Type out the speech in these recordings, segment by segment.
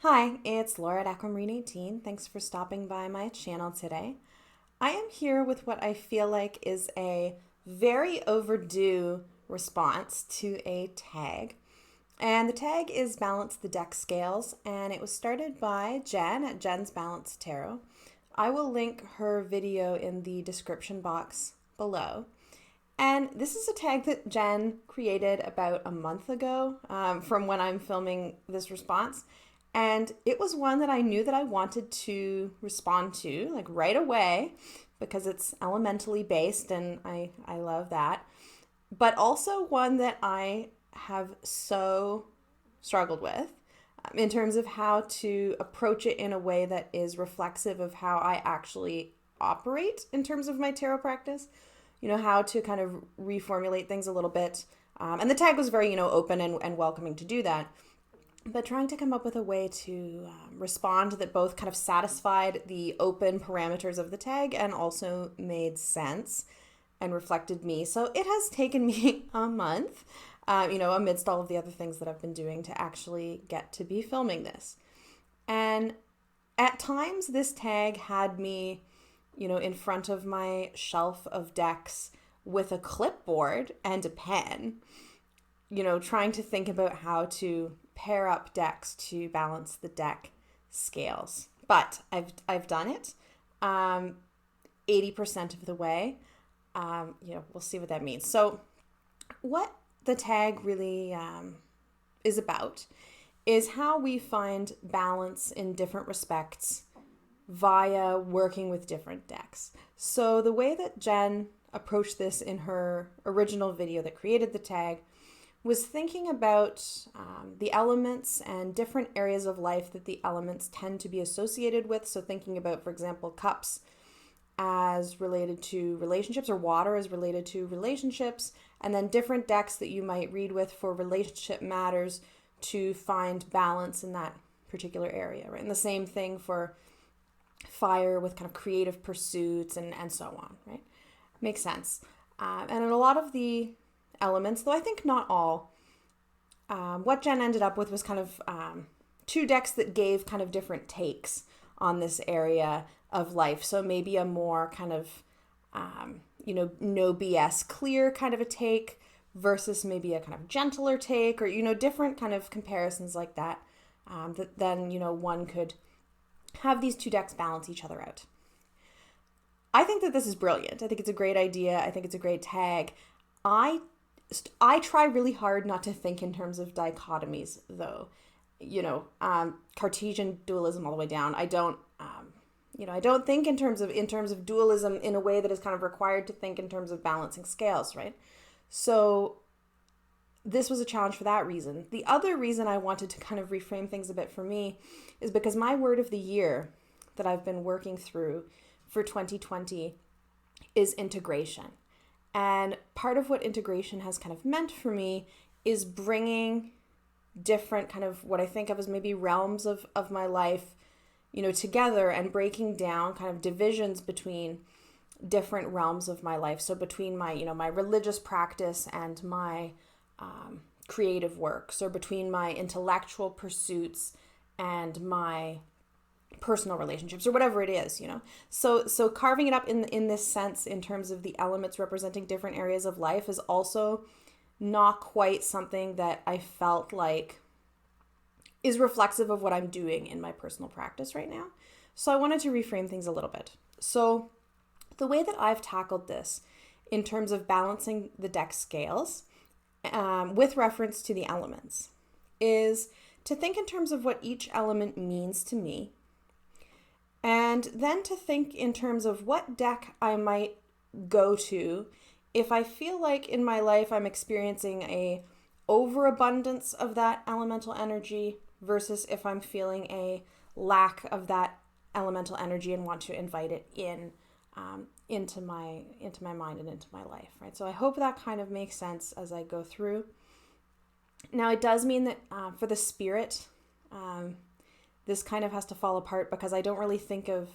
Hi, it's Laura at Aquamarine18. Thanks for stopping by my channel today. I am here with what I feel like is a very overdue response to a tag. And the tag is Balance the Deck Scales, and it was started by Jen at Jen's Balance Tarot. I will link her video in the description box below. And this is a tag that Jen created about a month ago from when I'm filming this response. And it was one that I knew that I wanted to respond to, like right away, because it's elementally based and I love that. But also one that I have so struggled with in terms of how to approach it in a way that is reflexive of how I actually operate in terms of my tarot practice. You know, how to kind of reformulate things a little bit. And the tag was very, open and welcoming to do that. But trying to come up with a way to respond that both kind of satisfied the open parameters of the tag and also made sense and reflected me. So it has taken me a month, amidst all of the other things that I've been doing to actually get to be filming this. And at times this tag had me, in front of my shelf of decks with a clipboard and a pen, trying to think about how to pair up decks to balance the deck scales. But I've done it 80% of the way. We'll see what that means. So what the tag really is about is how we find balance in different respects via working with different decks. So the way that Jen approached this in her original video that created the tag was thinking about the elements and different areas of life that the elements tend to be associated with. So thinking about, for example, cups as related to relationships, or water as related to relationships, and then different decks that you might read with for relationship matters to find balance in that particular area, right? And the same thing for fire with kind of creative pursuits and so on, right? Makes sense. And in a lot of the elements, though I think not all, what Jen ended up with was kind of two decks that gave kind of different takes on this area of life. So maybe a more kind of, no BS clear kind of a take versus maybe a kind of gentler take, or, different kind of comparisons like that, that then, one could have these two decks balance each other out. I think that this is brilliant. I think it's a great idea. I think it's a great tag. I try really hard not to think in terms of dichotomies, though. Cartesian dualism all the way down. I don't think in terms of dualism in a way that is kind of required to think in terms of balancing scales, right? So this was a challenge for that reason. The other reason I wanted to kind of reframe things a bit for me is because my word of the year that I've been working through for 2020 is integration. And part of what integration has kind of meant for me is bringing different kind of what I think of as maybe realms of my life, together, and breaking down kind of divisions between different realms of my life. So between my, my religious practice and my creative works, or between my intellectual pursuits and my personal relationships, or whatever it is, So carving it up in this sense in terms of the elements representing different areas of life is also not quite something that I felt like is reflexive of what I'm doing in my personal practice right now. So I wanted to reframe things a little bit. So the way that I've tackled this in terms of balancing the deck scales with reference to the elements is to think in terms of what each element means to me, and then to think in terms of what deck I might go to if I feel like in my life I'm experiencing a overabundance of that elemental energy versus if I'm feeling a lack of that elemental energy and want to invite it into my mind and into my life, right? So I hope that kind of makes sense as I go through. Now it does mean that for the spirit, this kind of has to fall apart because I don't really think of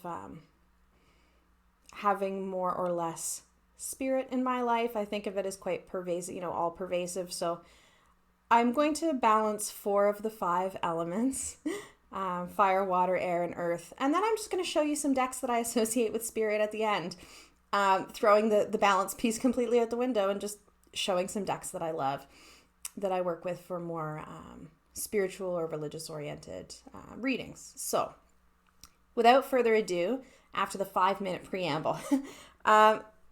having more or less spirit in my life. I think of it as quite pervasive, all pervasive. So I'm going to balance 4 of the 5 elements fire, water, air, and earth. And then I'm just going to show you some decks that I associate with spirit at the end, throwing the balance piece completely out the window and just showing some decks that I love, that I work with for more spiritual or religious oriented readings. So without further ado, after the 5-minute preamble,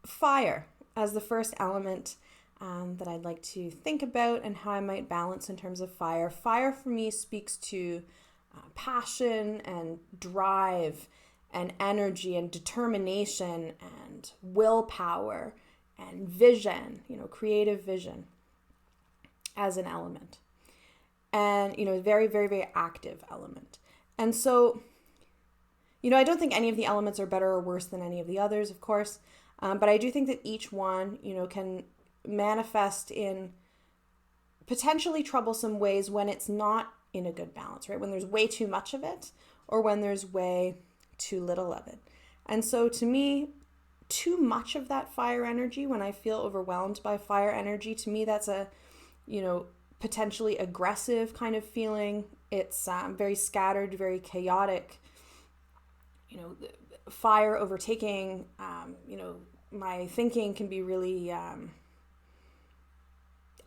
fire as the first element that I'd like to think about and how I might balance in terms of fire. Fire for me speaks to passion and drive and energy and determination and willpower and vision, creative vision as an element. And, very, very, very active element. And so, I don't think any of the elements are better or worse than any of the others, of course. But I do think that each one, can manifest in potentially troublesome ways when it's not in a good balance, right? When there's way too much of it or when there's way too little of it. And so to me, too much of that fire energy, when I feel overwhelmed by fire energy, to me, that's a, potentially aggressive kind of feeling. It's very scattered, very chaotic, fire overtaking, my thinking can be really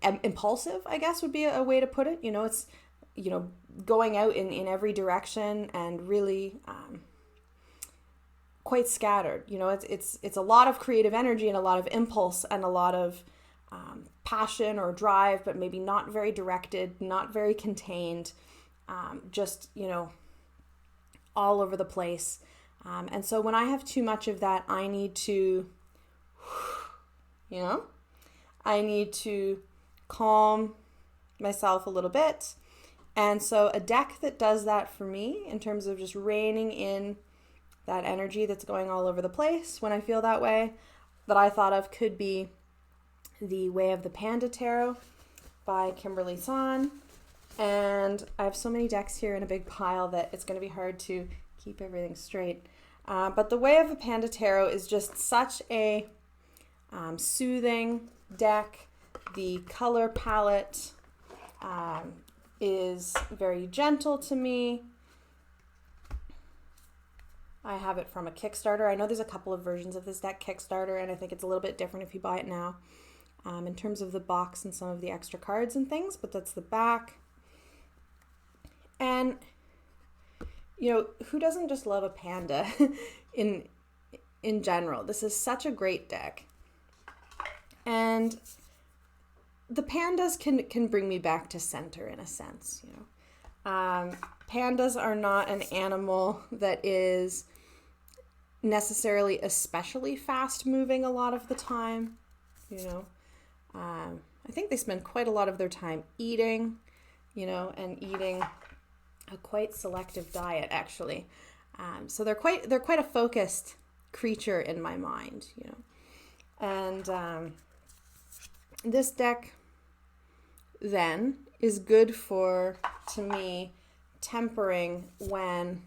impulsive, I guess would be a way to put it. It's, going out in every direction and really quite scattered. It's a lot of creative energy and a lot of impulse and a lot of passion or drive, but maybe not very directed, not very contained, just, all over the place. And so when I have too much of that, I need to, I need to calm myself a little bit. And so a deck that does that for me in terms of just reining in that energy that's going all over the place when I feel that way, that I thought of could be the Way of the Panda Tarot by Kimberly San. And I have so many decks here in a big pile that it's going to be hard to keep everything straight. But the Way of the Panda Tarot is just such a soothing deck. The color palette is very gentle to me. I have it from a Kickstarter. I know there's a couple of versions of this deck Kickstarter, and I think it's a little bit different if you buy it now in terms of the box and some of the extra cards and things, but that's the back. And, who doesn't just love a panda in general? This is such a great deck. And the pandas can bring me back to center in a sense, Pandas are not an animal that is necessarily especially fast moving a lot of the time, I think they spend quite a lot of their time eating, and eating a quite selective diet actually. So they're quite a focused creature in my mind, And this deck then is good for, to me, tempering when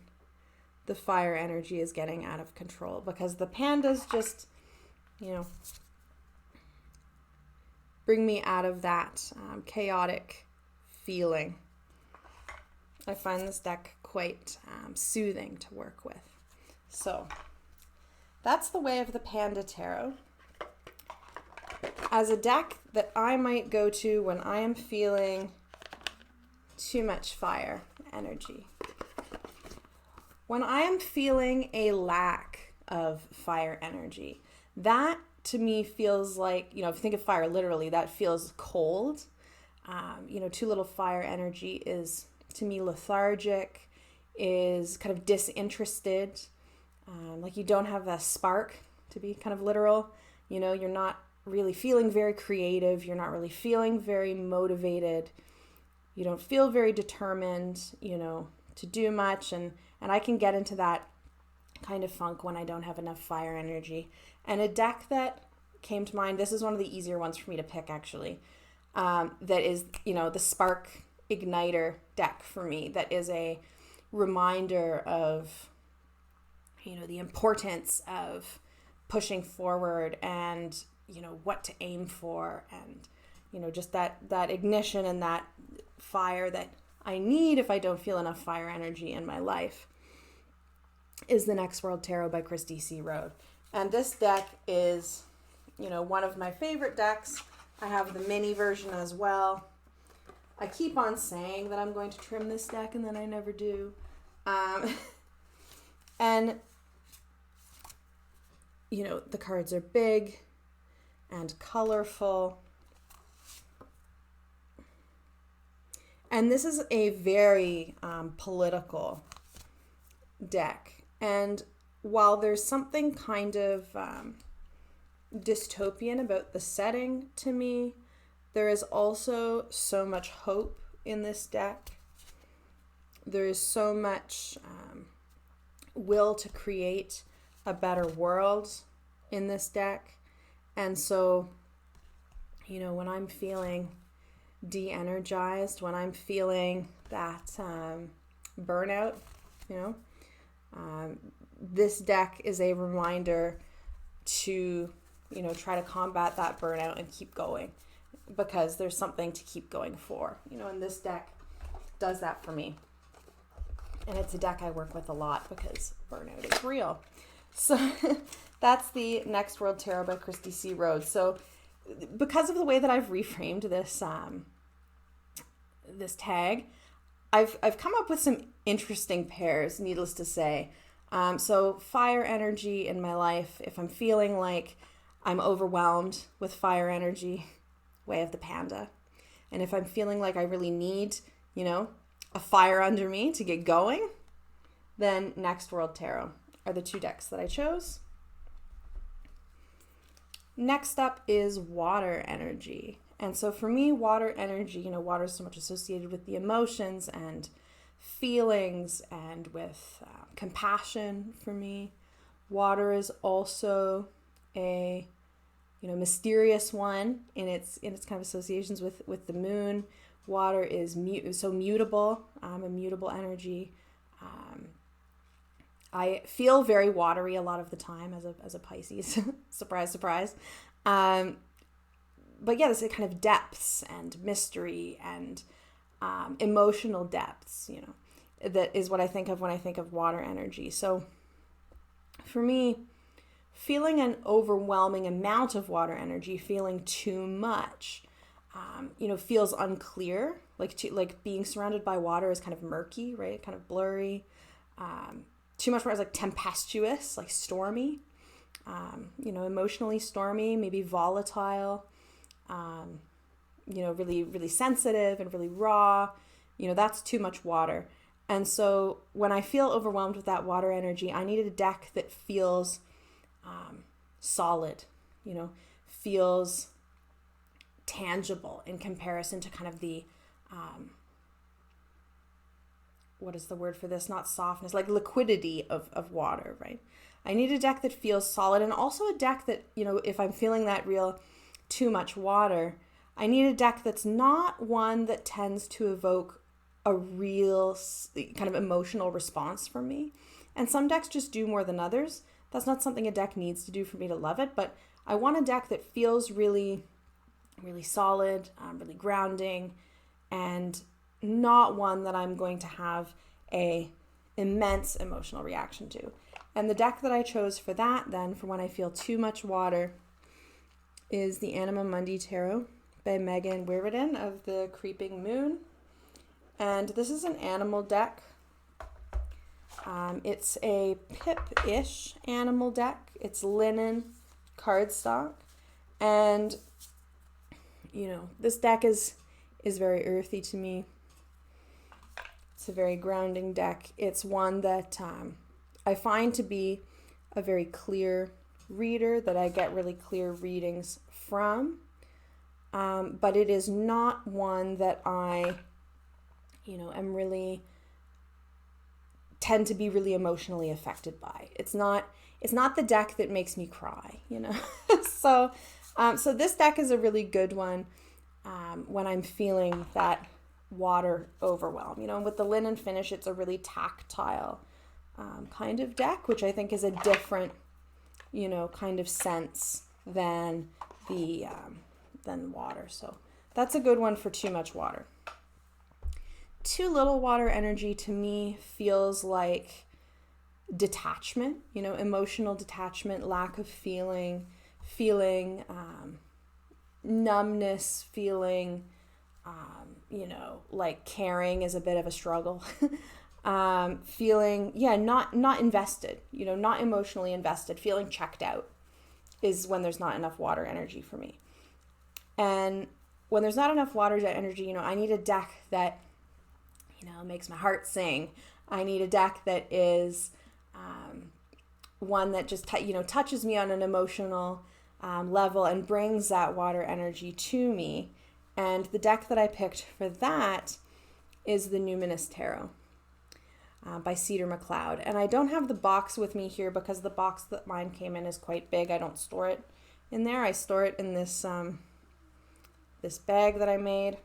the fire energy is getting out of control, because the pandas just, bring me out of that chaotic feeling. I find this deck quite soothing to work with. So that's the Way of the Panda Tarot. As a deck that I might go to when I am feeling too much fire energy. When I am feeling a lack of fire energy, that to me feels like, if you think of fire literally, that feels cold. Too little fire energy is, to me, lethargic, is kind of disinterested. Like you don't have a spark, to be kind of literal. You're not really feeling very creative. You're not really feeling very motivated. You don't feel very determined, to do much. And I can get into that kind of funk when I don't have enough fire energy. And a deck that came to mind, this is one of the easier ones for me to pick actually, that is, the Spark Igniter deck for me, that is a reminder of, the importance of pushing forward and, what to aim for, and, just that ignition and that fire that I need if I don't feel enough fire energy in my life is the Next World Tarot by Christy C. Road. And this deck is, one of my favorite decks. I have the mini version as well. I keep on saying that I'm going to trim this deck and then I never do. And, the cards are big and colorful. And this is a very political deck. And while there's something kind of dystopian about the setting to me, there is also so much hope in this deck. There is so much will to create a better world in this deck. And so, when I'm feeling de-energized, when I'm feeling that burnout, this deck is a reminder to, try to combat that burnout and keep going, because there's something to keep going for, and this deck does that for me. And it's a deck I work with a lot because burnout is real. So that's the Next World Tarot by Christy C. Road. So because of the way that I've reframed this this tag, I've come up with some interesting pairs, needless to say. So fire energy in my life, if I'm feeling like I'm overwhelmed with fire energy, way of the Panda. And if I'm feeling like I really need, a fire under me to get going, then Next World Tarot are the two decks that I chose. Next up is water energy. And so for me, water energy, water is so much associated with the emotions and feelings and with compassion for me. Water is also a, mysterious one in its kind of associations with the moon. Water is so mutable, a mutable energy. I feel very watery a lot of the time as a Pisces. Surprise, surprise. But yeah, there's a kind of depths and mystery and emotional depths, that is what I think of when I think of water energy. So for me, feeling an overwhelming amount of water energy, feeling too much, feels unclear. Like being surrounded by water is kind of murky, right? Kind of blurry. Too much water is like tempestuous, like stormy. Emotionally stormy, maybe volatile. Really, really sensitive and really raw. That's too much water. And so when I feel overwhelmed with that water energy, I needed a deck that feels solid, feels tangible in comparison to kind of the, what is the word for this? Not softness, like liquidity of water, right? I need a deck that feels solid, and also a deck that, if I'm feeling that real too much water, I need a deck that's not one that tends to evoke a real kind of emotional response from me. And some decks just do more than others. That's not something a deck needs to do for me to love it, but I want a deck that feels really, really solid, really grounding, and not one that I'm going to have a immense emotional reaction to. And the deck that I chose for that, then, for when I feel too much water, is the Anima Mundi Tarot by Megan Weirden of the Creeping Moon. And this is an animal deck. It's a pip-ish animal deck. It's linen cardstock. And, this deck is very earthy to me. It's a very grounding deck. It's one that I find to be a very clear reader, that I get really clear readings from. But it is not one that I, am really tend to be really emotionally affected by. It's not the deck that makes me cry, So this deck is a really good one when I'm feeling that water overwhelm. With the linen finish, it's a really tactile kind of deck, which I think is a different, kind of sense than than water. So that's a good one for too much water. too little water energy to me feels like detachment, emotional detachment, lack of feeling, numbness, feeling, like caring is a bit of a struggle. Feeling, not invested, not emotionally invested, feeling checked out is when there's not enough water energy for me. And when there's not enough water energy, I need a deck that, makes my heart sing. I need a deck that is one that just, touches me on an emotional level and brings that water energy to me. And the deck that I picked for that is the Numinous Tarot by Cedar McLeod. And I don't have the box with me here because the box that mine came in is quite big. I don't store it in there. I store it in this this bag that I made.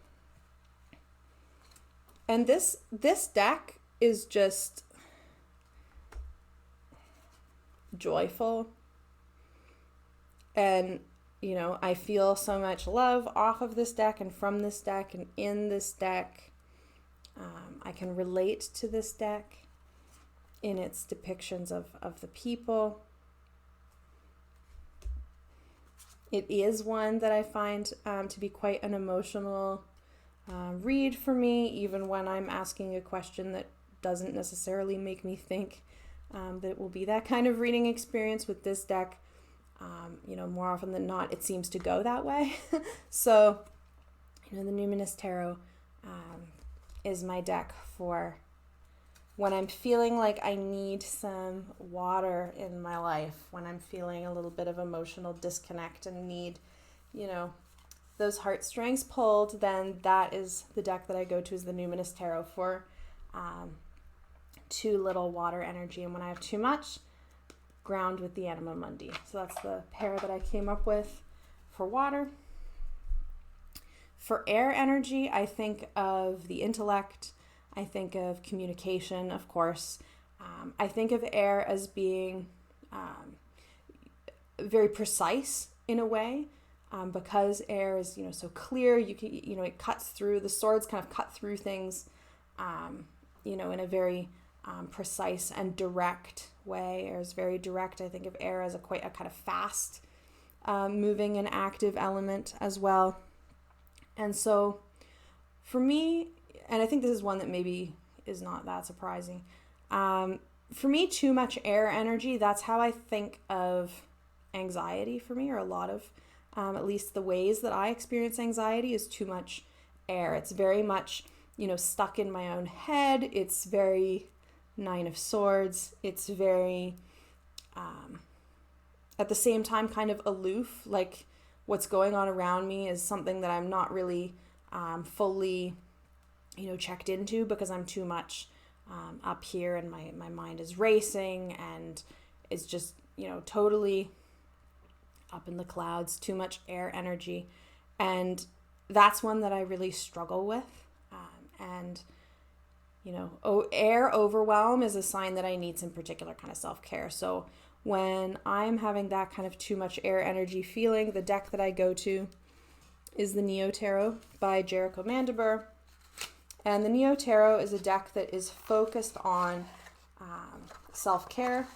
And this deck is just joyful. And, I feel so much love off of this deck and from this deck and in this deck. I can relate to this deck in its depictions of the people. It is one that I find to be quite an emotional read for me, even when I'm asking a question that doesn't necessarily make me think that it will be that kind of reading experience with this deck. More often than not, it seems to go that way. So, the Numinous Tarot is my deck for when I'm feeling like I need some water in my life, when I'm feeling a little bit of emotional disconnect and need, those heartstrings pulled, then that is the deck that I go to, is the Numinous Tarot for too little water energy. And when I have too much, ground with the Anima Mundi. So that's the pair that I came up with for water. For air energy, I think of the intellect. I think of communication, of course. I think of air as being very precise in a way, because air is, so clear. You can, it cuts through. The swords kind of cut through things, in a very precise and direct way. Air is very direct. I think of air as quite a kind of fast, moving and active element as well. And so for me, and I think this is one that maybe is not that surprising, for me, too much air energy, that's how I think of anxiety for me, or a lot of, at least the ways that I experience anxiety is too much air. It's very much, stuck in my own head. It's very Nine of Swords. It's very, at the same time, kind of aloof, like what's going on around me is something that I'm not really fully, checked into, because I'm too much up here and my mind is racing and it's just, totally up in the clouds, too much air energy. And that's one that I really struggle with. Air overwhelm is a sign that I need some particular kind of self-care. So when I'm having that kind of too much air energy feeling, the deck that I go to is the Neo Tarot by Jericho Mandibur. And the Neo Tarot is a deck that is focused on self-care.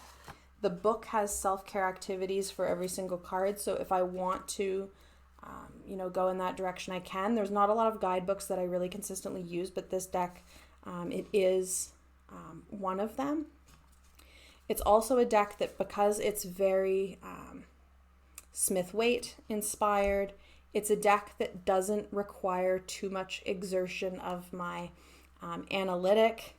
The book has self-care activities for every single card. So if I want to, go in that direction, I can. There's not a lot of guidebooks that I really consistently use, but this deck, it is one of them. It's also a deck that, because it's very Smith-Waite inspired, it's a deck that doesn't require too much exertion of my analytic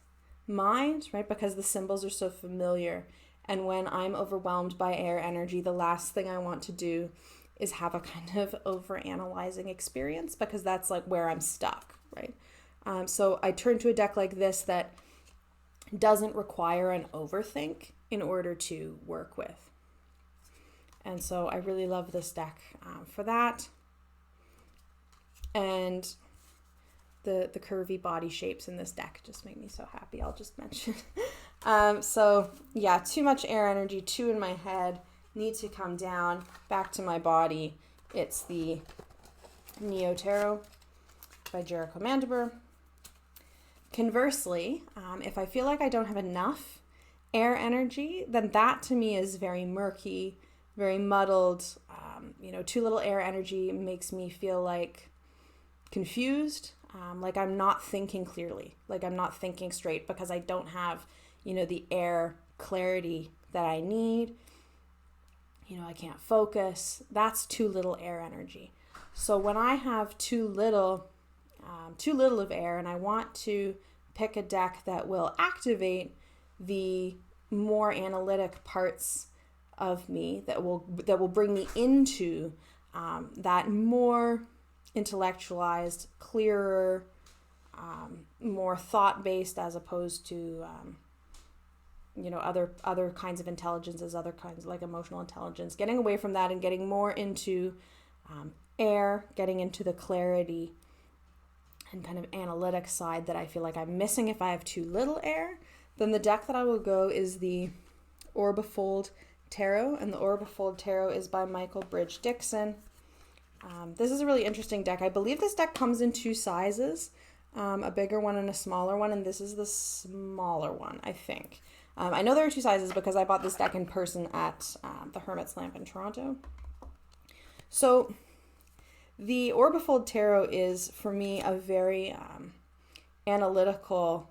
mind, right? Because the symbols are so familiar. And when I'm overwhelmed by air energy, the last thing I want to do is have a kind of overanalyzing experience, because that's like where I'm stuck, right? So I turn to a deck like this that doesn't require an overthink in order to work with. And so I really love this deck for that. And the curvy body shapes in this deck just make me so happy, I'll just mention. So yeah, too much air energy, too in my head, need to come down, back to my body. It's the Neo Tarot by Jericho Mandibur. Conversely, if I feel like I don't have enough air energy, then that to me is very murky, very muddled. Too little air energy makes me feel like confused, like I'm not thinking clearly, like I'm not thinking straight because I don't have, the air clarity that I need. I can't focus. That's too little air energy. So when I have too little of air and I want to pick a deck that will activate the more analytic parts of me, that will bring me into that more intellectualized, clearer, more thought-based, as opposed to other kinds of intelligences, other kinds like emotional intelligence, getting away from that and getting more into air, getting into the clarity and kind of analytic side that I feel like I'm missing if I have too little air. Then the deck that I will go is the Orbifold Tarot, and the Orbifold Tarot is by Michael Bridge Dixon. This is a really interesting deck. I believe this deck comes in two sizes, a bigger one and a smaller one, and this is the smaller one, I think. I know there are two sizes because I bought this deck in person at the Hermit's Lamp in Toronto. So the Orbifold Tarot is, for me, a very analytical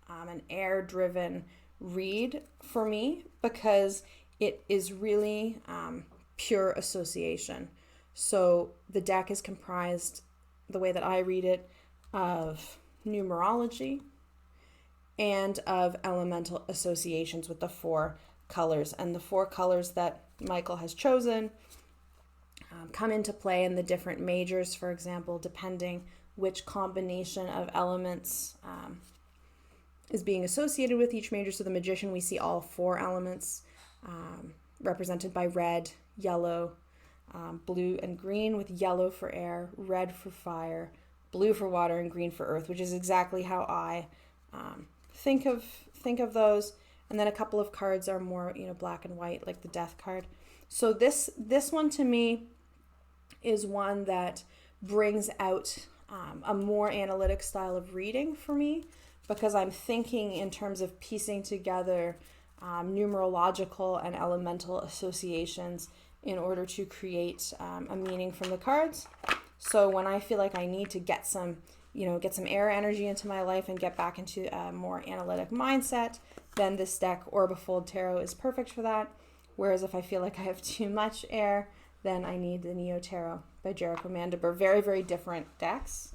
and air-driven read for me, because it is really pure association. So the deck is comprised, the way that I read it, of numerology and of elemental associations with the four colors. And the four colors that Michael has chosen come into play in the different majors, for example, depending which combination of elements is being associated with each major. So the Magician, we see all four elements represented by red, yellow, blue, and green, with yellow for air, red for fire, blue for water, and green for earth, which is exactly how I think of those. And then a couple of cards are more, black and white, like the Death card. So this one to me is one that brings out a more analytic style of reading for me, because I'm thinking in terms of piecing together numerological and elemental associations in order to create a meaning from the cards. So when I feel like I need to get some air energy into my life and get back into a more analytic mindset, then this deck, Orbifold Tarot, is perfect for that. Whereas if I feel like I have too much air, then I need the Neo Tarot by Jericho Mandiber. Very, very different decks.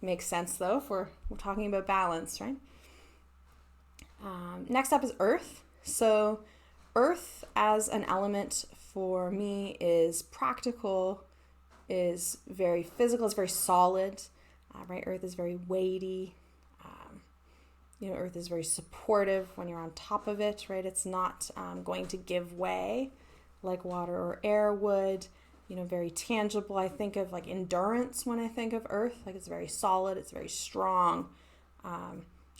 Makes sense, though, if we're talking about balance, right? Next up is Earth. So Earth as an element for me is practical, is very physical, is very solid, right? Earth is very weighty. Earth is very supportive when you're on top of it, right? It's not going to give way like water or air would. Very tangible. I think of like endurance when I think of Earth. Like it's very solid, it's very strong,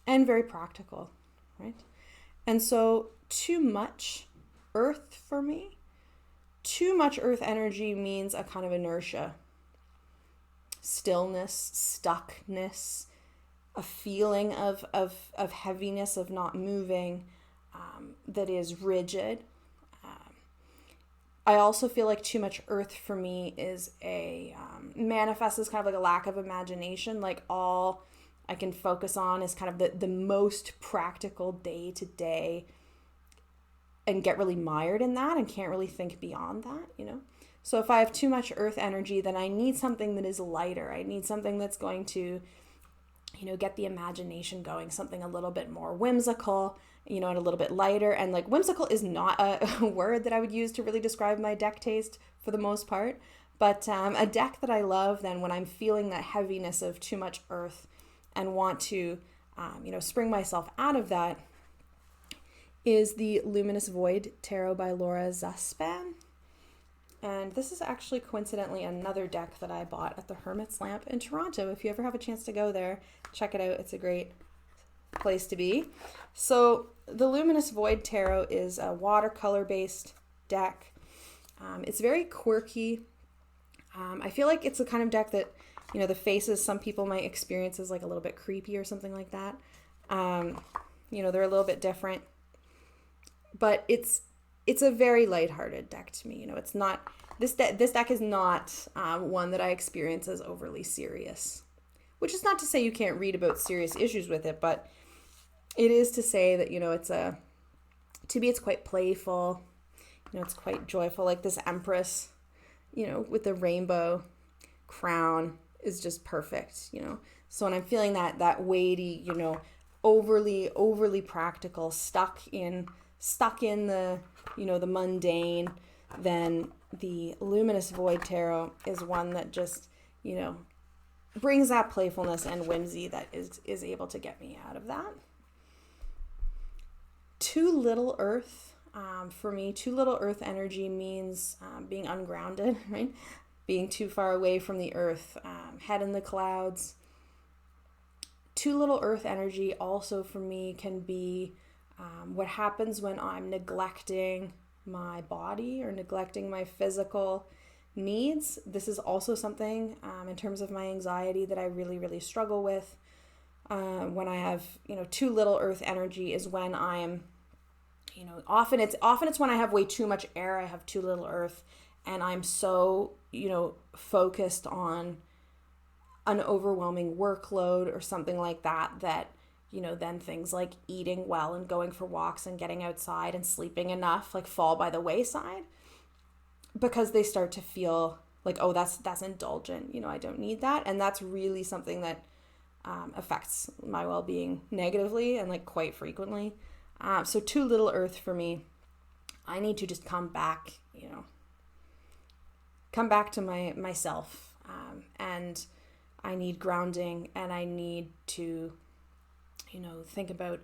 and very practical, right? And so too much Earth for me, too much Earth energy means a kind of inertia, stillness, stuckness, a feeling of heaviness, of not moving, that is rigid. I also feel like too much Earth for me is manifests as kind of like a lack of imagination. Like all I can focus on is kind of the most practical day to day, and get really mired in that and can't really think beyond that, So if I have too much Earth energy, then I need something that is lighter. I need something that's going to, get the imagination going, something a little bit more whimsical, and a little bit lighter. And like whimsical is not a word that I would use to really describe my deck taste for the most part. But a deck that I love then when I'm feeling that heaviness of too much Earth and want to, spring myself out of that, is the Luminous Void Tarot by Laura Zuspan. And this is actually coincidentally another deck that I bought at the Hermit's Lamp in Toronto. If you ever have a chance to go there, check it out. It's a great place to be. So the Luminous Void Tarot is a watercolor-based deck. It's very quirky. I feel like it's the kind of deck that The faces, some people might experience as like a little bit creepy or something like that. They're a little bit different, but it's a very lighthearted deck to me. It's not, this deck is not one that I experience as overly serious, which is not to say you can't read about serious issues with it, but it is to say that, it's quite playful, it's quite joyful, like this Empress, with the rainbow crown is just perfect, So when I'm feeling that weighty, overly practical, stuck in the, the mundane, then the Luminous Void Tarot is one that just, brings that playfulness and whimsy that is able to get me out of that. Too little earth, for me, too little earth energy means being ungrounded, right? Being too far away from the earth, head in the clouds. Too little earth energy also for me can be what happens when I'm neglecting my body or neglecting my physical needs. This is also something in terms of my anxiety that I really, really struggle with. When I have, too little earth energy is when I'm, often it's when I have way too much air, I have too little earth, and I'm so, focused on an overwhelming workload or something like that, then things like eating well and going for walks and getting outside and sleeping enough, like fall by the wayside because they start to feel like, oh, that's indulgent. I don't need that. And that's really something that affects my well-being negatively and like quite frequently. So too little earth for me. I need to just come back to myself. And I need grounding, and I need to, think about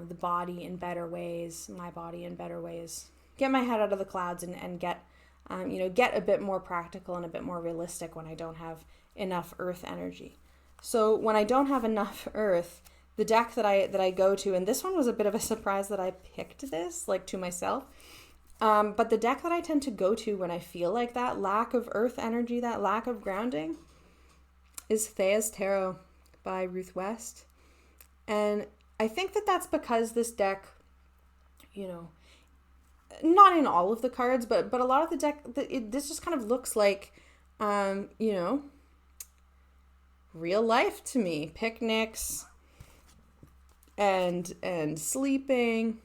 the body in better ways, my body in better ways. Get my head out of the clouds and get a bit more practical and a bit more realistic when I don't have enough earth energy. So when I don't have enough earth, the deck that I go to, and this one was a bit of a surprise that I picked this, like to myself, but the deck that I tend to go to when I feel like that lack of earth energy, that lack of grounding, is Thea's Tarot by Ruth West. And I think that that's because this deck, not in all of the cards, but a lot of the deck, this just kind of looks like, real life to me. Picnics and sleeping.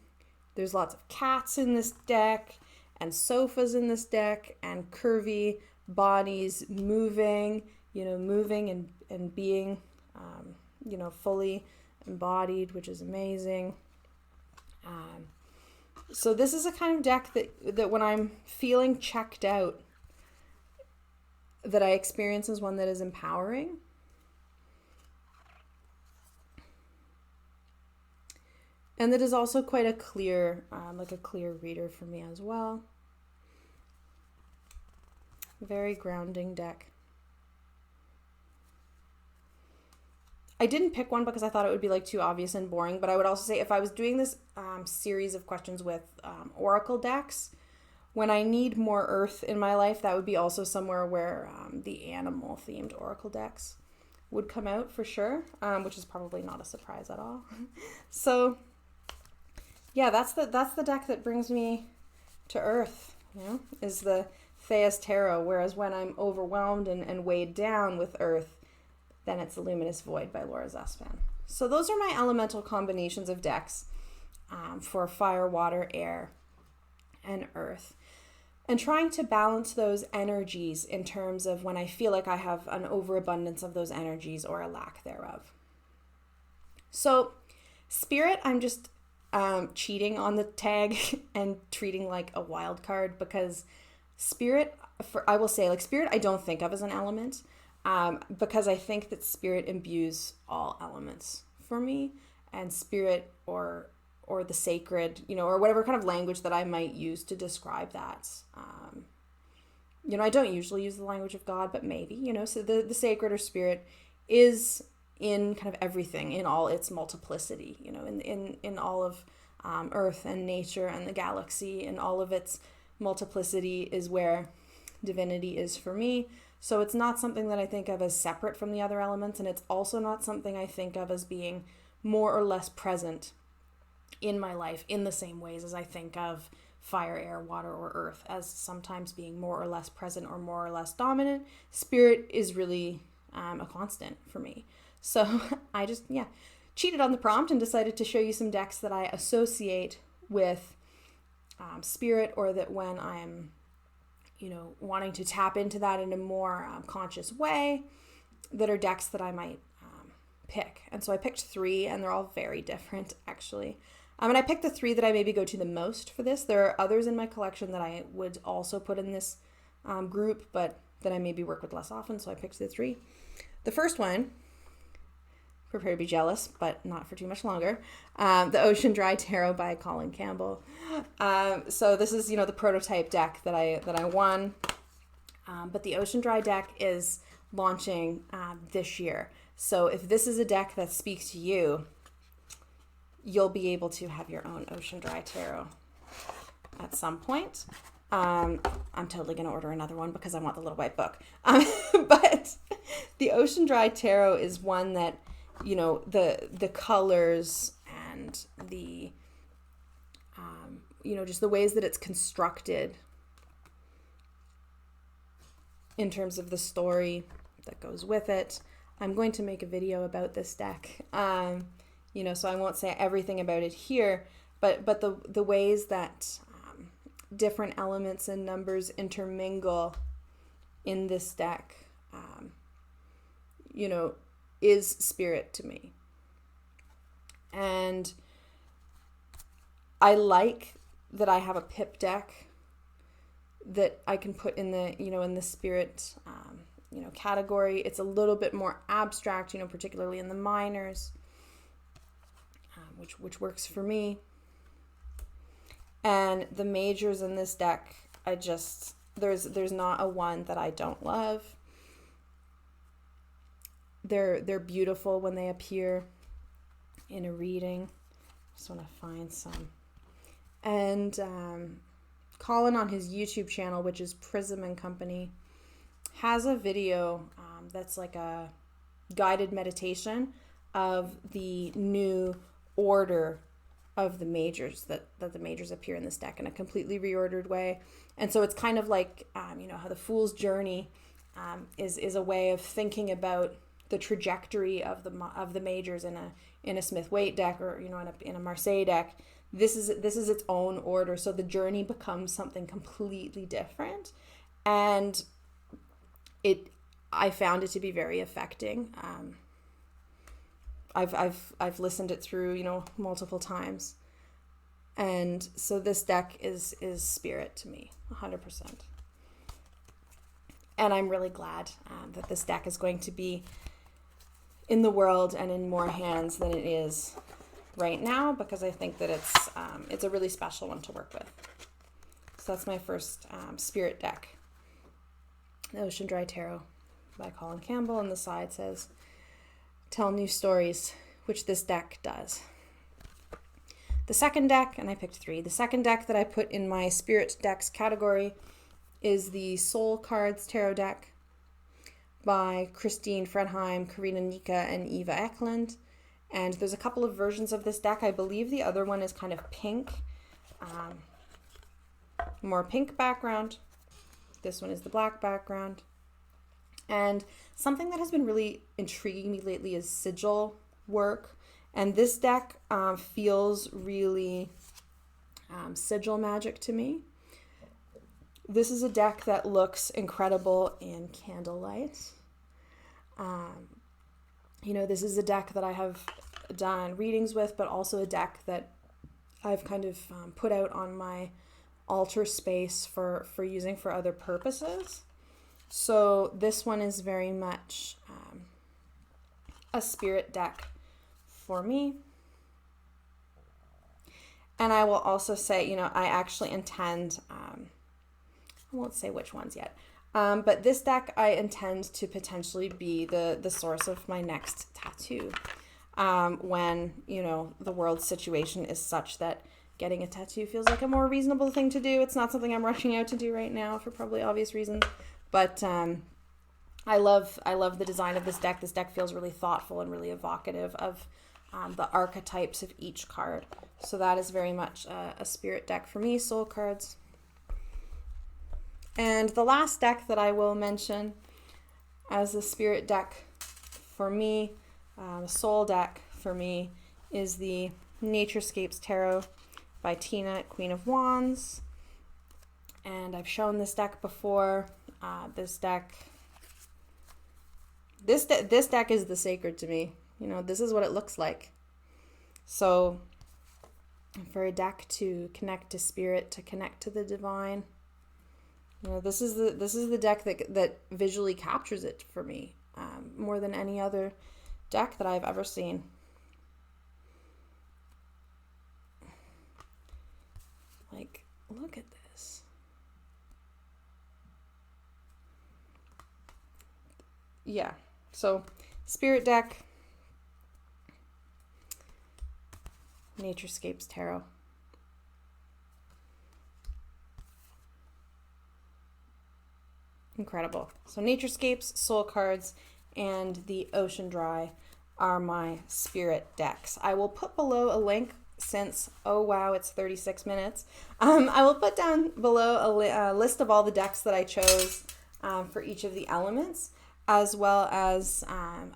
There's lots of cats in this deck and sofas in this deck and curvy bodies moving and being, fully embodied, which is amazing. So this is a kind of deck that when I'm feeling checked out, that I experience as one that is empowering. And that is also quite a clear reader for me as well. Very grounding deck. I didn't pick one because I thought it would be like too obvious and boring, but I would also say if I was doing this series of questions with oracle decks, when I need more earth in my life, that would be also somewhere where the animal themed oracle decks would come out for sure, which is probably not a surprise at all. So yeah, that's the deck that brings me to earth, is the Thea's Tarot, whereas when I'm overwhelmed and weighed down with earth, then it's the Luminous Void by Laura Zespan. So those are my elemental combinations of decks for fire, water, air, and earth. And trying to balance those energies in terms of when I feel like I have an overabundance of those energies or a lack thereof. So Spirit, I'm just cheating on the tag and treating like a wild card, because Spirit, I will say, like Spirit, I don't think of as an element. Because I think that Spirit imbues all elements for me, and Spirit or the sacred, or whatever kind of language that I might use to describe that. I don't usually use the language of God, but maybe, so the sacred or Spirit is in kind of everything, in all its multiplicity, in all of Earth and nature and the galaxy, and all of its multiplicity is where divinity is for me. So it's not something that I think of as separate from the other elements, and it's also not something I think of as being more or less present in my life in the same ways as I think of fire, air, water, or earth as sometimes being more or less present or more or less dominant. Spirit is really a constant for me. So I just, cheated on the prompt and decided to show you some decks that I associate with spirit, or that when I'm, wanting to tap into that in a more conscious way, that are decks that I might pick. And so I picked 3, and they're all very different, actually. And I picked the 3 that I maybe go to the most for this. There are others in my collection that I would also put in this group, but that I maybe work with less often, so I picked the 3. The first one, prepare to be jealous, but not for too much longer, the OceanDry Tarot by Colin Campbell. So this is, the prototype deck that I won, but the OceanDry deck is launching this year. So if this is a deck that speaks to you, you'll be able to have your own OceanDry Tarot at some point. I'm totally going to order another one because I want the little white book. But the OceanDry Tarot is one that, the colors and the, just the ways that it's constructed in terms of the story that goes with it. I'm going to make a video about this deck, so I won't say everything about it here, but the ways that different elements and numbers intermingle in this deck, is spirit to me. And I like that I have a pip deck that I can put in the, in the spirit, category. It's a little bit more abstract, particularly in the minors, which works for me. And the majors in this deck, there's not a one that I don't love. They're beautiful when they appear in a reading. Just want to find some. And Colin on his YouTube channel, which is Prism and Company, has a video that's like a guided meditation of the new order of the majors, that the majors appear in this deck in a completely reordered way. And so it's kind of like, how the Fool's Journey is a way of thinking about the trajectory of the majors in a Smith-Waite deck, or in a Marseille deck. This is its own order, so the journey becomes something completely different, and I found it to be very affecting. I've listened it through multiple times, and so this deck is spirit to me, 100%. And I'm really glad that this deck is going to be in the world and in more hands than it is right now, because I think that it's a really special one to work with. So that's my first spirit deck, the OceanDry Tarot by Colin Campbell, and the side says, tell new stories, which this deck does. The second deck, and I picked 3, the second deck that I put in my spirit decks category is the Soul Cards Tarot deck by Christine Fredheim, Karina Nika, and Eva Eklund. And there's a couple of versions of this deck. I believe the other one is kind of pink, more pink background. This one is the black background. And something that has been really intriguing me lately is sigil work. And this deck feels really sigil magic to me. This is a deck that looks incredible in candlelight. This is a deck that I have done readings with, but also a deck that I've kind of put out on my altar space for using for other purposes. So this one is very much a spirit deck for me. And I will also say, I actually intend, I won't say which ones yet, but this deck I intend to potentially be the source of my next tattoo. When, the world situation is such that getting a tattoo feels like a more reasonable thing to do. It's not something I'm rushing out to do right now for probably obvious reasons. But I love the design of this deck. This deck feels really thoughtful and really evocative of the archetypes of each card. So that is very much a spirit deck for me, soul cards. And the last deck that I will mention as a spirit deck for me, a soul deck for me, is the Naturescapes Tarot by Tina at Queen of Wands. And I've shown this deck before. This deck is the sacred to me. You know, this is what it looks like. So for a deck to connect to spirit, to connect to the divine, you know, this is the deck that visually captures it for me, more than any other deck that I've ever seen. Like, look at this. Yeah, so spirit deck, Naturescapes Tarot. Incredible. So Naturescapes, soul cards, and the OceanDry are my spirit decks. I will put below a link since, oh wow, it's 36 minutes. I will put down below a list of all the decks that I chose for each of the elements, as well as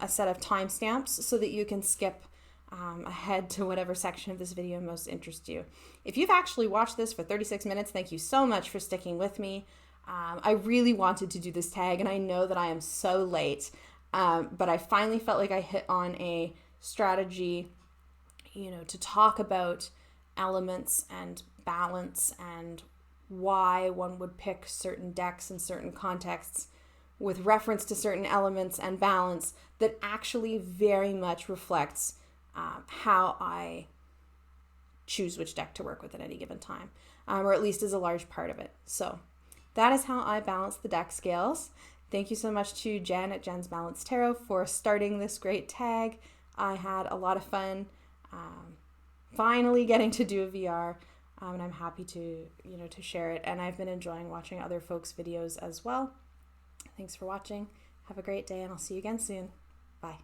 a set of timestamps so that you can skip ahead to whatever section of this video most interests you. If you've actually watched this for 36 minutes, thank you so much for sticking with me. I really wanted to do this tag, and I know that I am so late, but I finally felt like I hit on a strategy, you know, to talk about elements and balance and why one would pick certain decks in certain contexts with reference to certain elements and balance that actually very much reflects how I choose which deck to work with at any given time, or at least is a large part of it. So that is how I balance the deck scales. Thank you so much to Jen at Jen's Balanced Tarot for starting this great tag. I had a lot of fun finally getting to do a VR, and I'm happy to share it. And I've been enjoying watching other folks' videos as well. Thanks for watching. Have a great day, and I'll see you again soon. Bye.